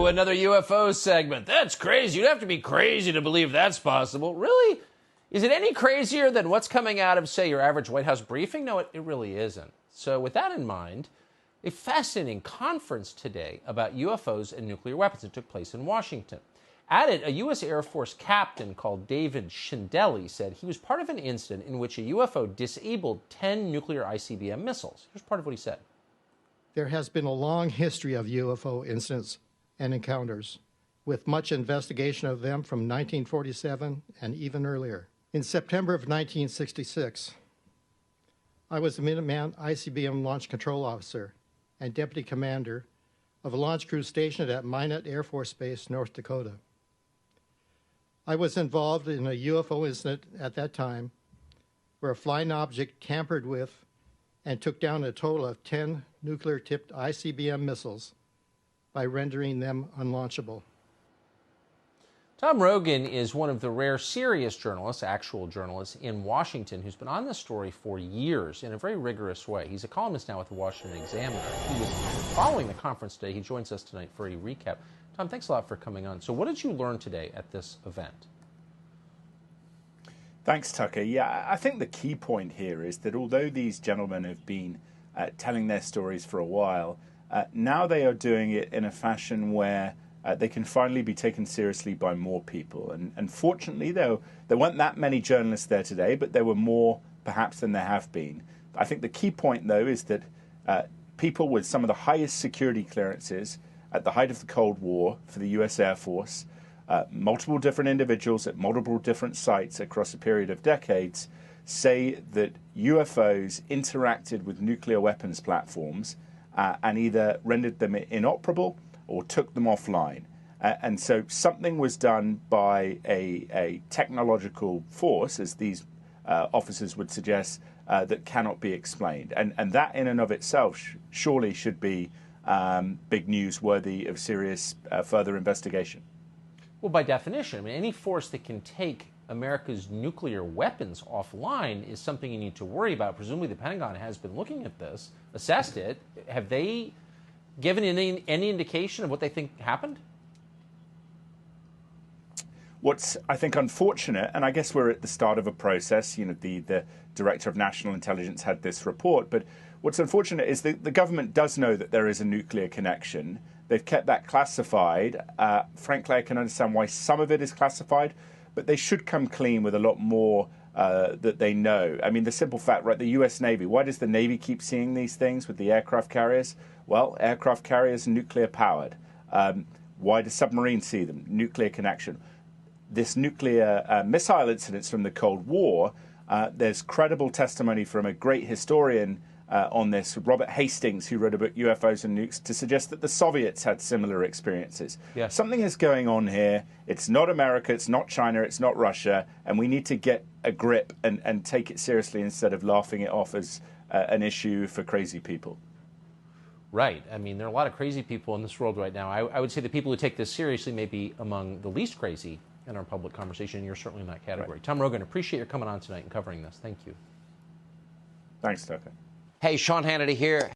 Ooh, another UFO segment. That's crazy. You'd have to be crazy to believe that's possible. Really? Is it any crazier than what's coming out of, say, your average White House briefing? No, it really isn't. So with that in mind, a fascinating conference today about UFOs and nuclear weapons. It took place in Washington. At it, a U.S. Air Force captain called David Shindeli said he was part of an incident in which a UFO disabled 10 nuclear ICBM missiles. Here's part of what he said. There has been a long history of UFO incidents and encounters, with much investigation of them from 1947 and even earlier. In September of 1966, I was the Minuteman ICBM Launch Control Officer and Deputy Commander of a launch crew stationed at Minot Air Force Base, North Dakota. I was involved in a UFO incident at that time where a flying object tampered with and took down a total of 10 nuclear-tipped ICBM missiles by rendering them unlaunchable. Tom Rogan is one of the rare serious journalists, actual journalists, in Washington who's been on this story for years in a very rigorous way. He's a columnist now with the Washington Examiner. He was following the conference today. He joins us tonight for a recap. Tom, thanks a lot for coming on. So what did you learn today at this event? Thanks, Tucker. Yeah, I think the key point here is that although these gentlemen have been telling their stories for a while, now they are doing it in a fashion where they can finally be taken seriously by more people. And fortunately, there weren't that many journalists there today, but there were more perhaps than there have been. I think the key point, though, is that people with some of the highest security clearances at the height of the Cold War for the U.S. Air Force, multiple different individuals at multiple different sites across a period of decades, say that UFOs interacted with nuclear weapons platforms and either rendered them inoperable or took them offline. And so something was done by a technological force, as these officers would suggest, that cannot be explained. And that in and of itself surely should be big news worthy of serious further investigation. Well, by definition, I mean, any force that can take America's nuclear weapons offline is something you need to worry about. Presumably the Pentagon has been looking at this, assessed it. Have they given any indication of what they think happened? What's, I think, unfortunate, and I guess we're at the start of a process, you know, the Director of National Intelligence had this report, but what's unfortunate is the government does know that there is a nuclear connection. They've kept that classified. Frankly, I can understand why some of it is classified, but they should come clean with a lot more that they know. I mean, the simple fact, right, the U.S. Navy, why does the Navy keep seeing these things with the aircraft carriers? Well, aircraft carriers are nuclear powered. Why do submarines see them? Nuclear connection. This nuclear missile incidents from the Cold War, there's credible testimony from a great historian on this, Robert Hastings, who wrote a book, UFOs and Nukes, to suggest that the Soviets had similar experiences. Yes. Something is going on here. It's not America, it's not China, it's not Russia, and we need to get a grip and take it seriously instead of laughing it off as an issue for crazy people. Right. I mean, there are a lot of crazy people in this world right now. I would say the people who take this seriously may be among the least crazy in our public conversation, and you're certainly in that category. Right. Tom Rogan, appreciate your coming on tonight and covering this. Thank you. Thanks, Tucker. Hey, Sean Hannity here.